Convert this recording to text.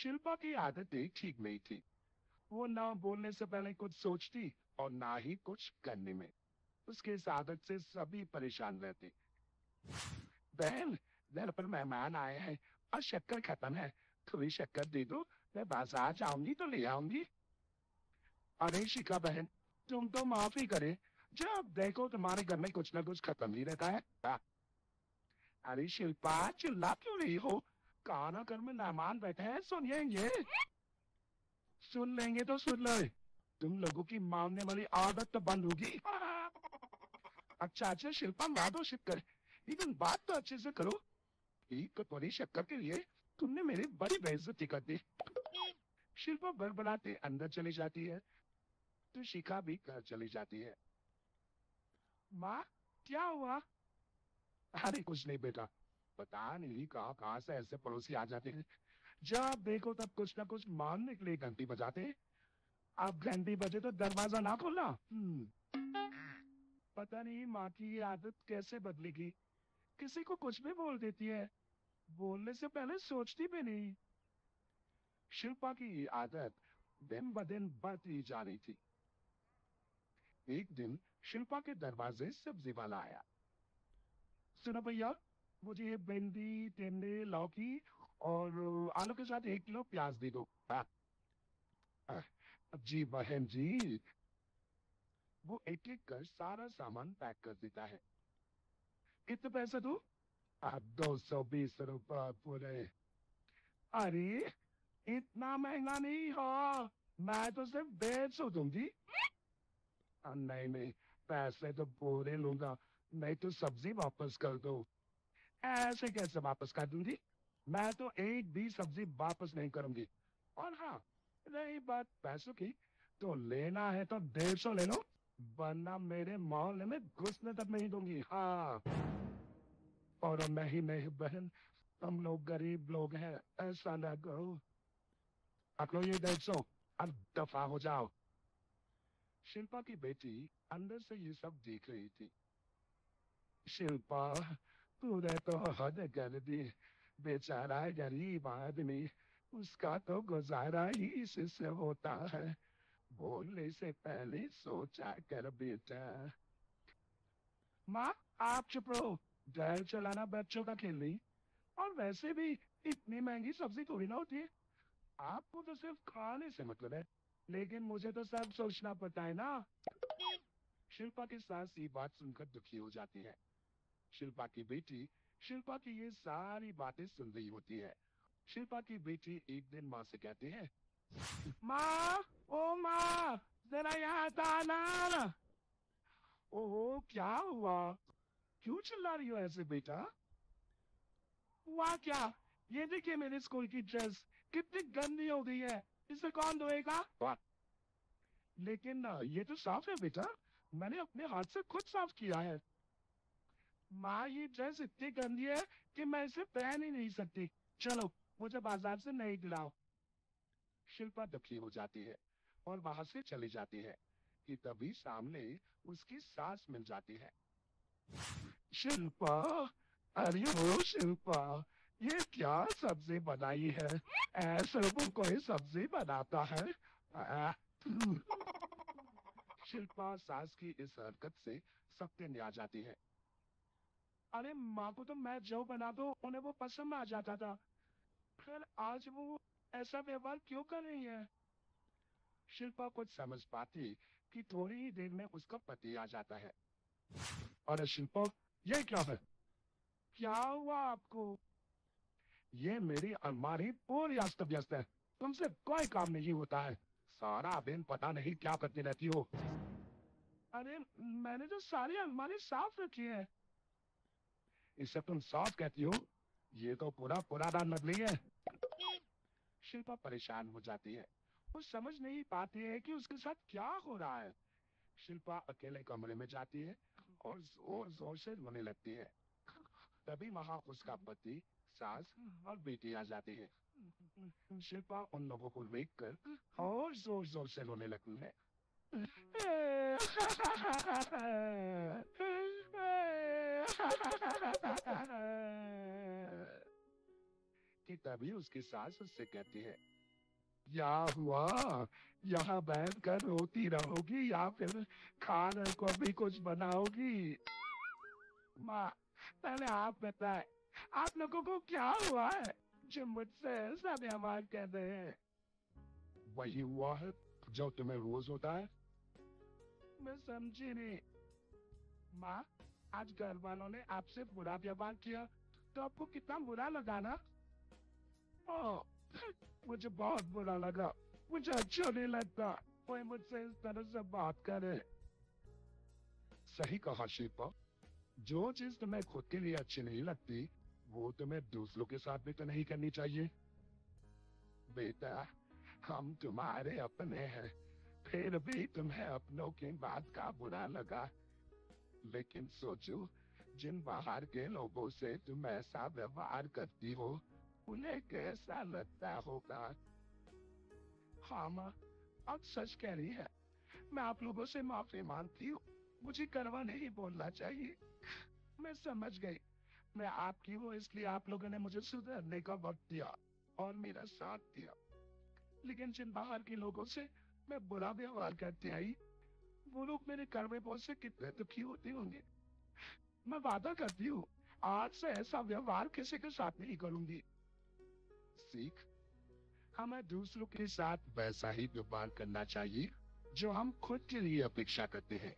शिल्पा की आदतें ठीक नहीं थी। वो ना बोलने से पहले कुछ सोचती और ना ही कुछ करने में। उसके इस आदत से सभी परेशान रहते। बहन, घर पर मेहमान आए हैं और शक्कर खत्म है। थोड़ी शक्कर दे दो, मैं बाजार जाऊंगी तो ले आऊंगी। अरे शिखा बहन, तुम तो माफी करे। जब देखो तुम्हारे घर में कुछ ना कुछ खत्म ही रहता है। अरे शिल्पा, चिल्ला क्यों रही हो? काना घर में मेहमान बैठे हैं, सुनिए। सुन लेंगे तो सुन ले। तुम लोगों की मानने वाली आदत तो बंद होगी। अच्छा शिल्पा, ला दो शक्कर, लेकिन बात तो अच्छे से करो। एक कटोरी शक्कर के लिए तुमने मेरी बड़ी बेइज्जती कर दी। शिल्पा बड़बड़ाते अंदर चली जाती है, तो शिखा भी घर चली जाती है। माँ, क्या हुआ? अरे कुछ नहीं बेटा, पता नहीं कहाँ कहाँ से ऐसे पड़ोसी आ जाते हैं। जब देखो तब कुछ ना कुछ मांगने के लिए घंटी बजाते हैं। अब घंटी बजे तो दरवाजा ना खोलना। पता नहीं माँ की ये आदत कैसे बदलेगी। किसी को कुछ भी बोल देती है, बोलने से पहले सोचती भी नहीं। शिल्पा की ये आदत दिन ब दिन बढ़ती जा रही थी। एक दिन शिल्पा के दरवाजे सब्जी वाला आया। सुनो भैया, मुझे ये भिंडी, टिंडे, लौकी और आलू के साथ 1 किलो प्याज दे दो। आ, जी बहन जी। वो एक एक कर सारा सामान पैक कर देता है। कितने पैसे दो? 220 रुपये पूरे। अरे, इतना महंगा नहीं हो। मैं तो सिर्फ 150 दूंगी। नहीं नहीं, पैसे तो पूरे लूंगा। नहीं तो सब्जी वापस कर दो। ऐसे कैसे वापस कर दूंगी? मैं तो एक भी सब्जी वापस नहीं करूंगी। और हाँ, रही बात पैसों की, तो लेना है तो 150 ले लो, वरना मेरे मोहल्ले में घुसने तक नहीं दूंगी। हाँ, और नहीं बहन, हम लोग गरीब लोग हैं, ऐसा ना करो। पकड़ो ये 150, अब दफा हो जाओ। शिल्पा की बेटी अंदर से ये सब देख रही थी। शिल्पा, तूने तो हद कर दी। बेचारा गरीब आदमी, उसका तो गुजारा ही इससे होता है। बोलने से पहले सोचा कर बेटा। माँ, आप चुप रहो। ड्राइव चलाना बच्चों का खेल नहीं। और वैसे भी इतनी महंगी सब्जी थोड़ी ना होती है। आपको तो सिर्फ खाने से मतलब है, लेकिन मुझे तो सब सोचना पड़ता है ना। शिल्पा की सास ये बात सुनकर दुखी हो जाती है। शिल्पा की बेटी शिल्पा की ये सारी बातें सुन रही होती है। शिल्पा की बेटी एक दिन माँ से कहती है, माँ, ओ माँ, जरा यहाँ आना। ओहो, क्या हुआ? क्यों चिल्ला रही हो ऐसे बेटा? हुआ क्या? ये देखिए मेरे स्कूल की ड्रेस कितनी गंदी हो गई है। इसे कौन धोएगा? लेकिन ये तो साफ है बेटा, मैंने अपने हाथ से खुद साफ किया है। माँ, ये ड्रेस इतनी गंदी है कि मैं इसे पहन ही नहीं सकती। चलो, मुझे बाजार से नई दिलाओ। शिल्पा दुखी हो जाती है और वहां से चली जाती है कि तभी सामने उसकी सास मिल जाती है। शिल्पा, अरे वो शिल्पा, ये क्या सब्जी बनाई है? ऐसे वो कोई सब्जी बनाता है? आ, शिल्पा सास की इस हरकत से सत्य आ जाती है। अरे माँ को तो मैं जो बना दो उन्हें वो पसंद आ जाता था, फिर आज वो ऐसा व्यवहार क्यों कर रही है? शिल्पा कुछ समझ पाती कि थोड़ी ही देर में उसका पति आ जाता है। अरे शिल्पा, ये क्या है? क्या हुआ आपको? ये मेरी अलमारी पूरी अस्त व्यस्त है, तुमसे कोई काम नहीं होता है। सारा दिन पता नहीं क्या करती रहती हो। अरे, मैंने तो सारी अलमारी साफ रखी है। इसे तुम साफ कहती हो? ये तो पूरा पुराना नकली है। शिल्पा परेशान हो जाती है। वो समझ नहीं पाती है कि उसके साथ क्या हो रहा है। शिल्पा अकेले कमरे में जाती है और जोर जोर से रोने लगती है। तभी वहां उसका पति, सास और बेटी आ जाती है। शिल्पा उन लोगों को देखकर और जोर जोर से रोने लगती है। कि तभी उसकी सास उससे कहती है, क्या हुआ? यहाँ बैठ कर रोती रहोगी या फिर खाने को भी कुछ बनाओगी? माँ, पहले आप बताएं, आप लोगों को क्या हुआ है जो मुझसे ऐसा व्यवहार कर रहे हैं? वही हुआ है जो तुम्हें रोज होता है। मैं समझी नहीं। माँ, आज घर वालों ने आपसे बुरा व्यवहार किया तो आपको कितना बुरा लगा ना? ओह, मुझे बहुत बुरा लगा। मुझे अच्छा नहीं लगता कोई मुझसे इस तरह से बात करे। सही कहा शिल्पा। जो चीज तुम्हें खुद के लिए अच्छी नहीं लगती, वो तुम्हें दूसरों के साथ भी तो नहीं करनी चाहिए। बेटा, हम तुम्हारे अपने हैं, फिर भी तुम्हें अपनों की बात का बुरा लगा। लेकिन सोचो, जिन बाहर के लोगों से तुम ऐसा व्यवहार करती हो, उन्हें कैसा लगता होगा। हाँ माँ, आप सच कह रही है। मैं आप लोगों से माफी मांगती हूँ। मुझे करवा नहीं बोलना चाहिए। मैं समझ गई। मैं आपकी हूँ इसलिए आप लोगों ने मुझे सुधरने का वक्त दिया और मेरा साथ दिया। लेकिन जिन बाहर के लोगों से मैं बुरा व्यवहार करते आई, वो लोग मेरे करवे बोझ से कितने दुखी होते होंगे। मैं वादा करती हूँ, आज से ऐसा व्यवहार किसी के साथ नहीं करूंगी। सीख, हमें दूसरों के साथ वैसा ही व्यवहार करना चाहिए जो हम खुद के लिए अपेक्षा करते हैं।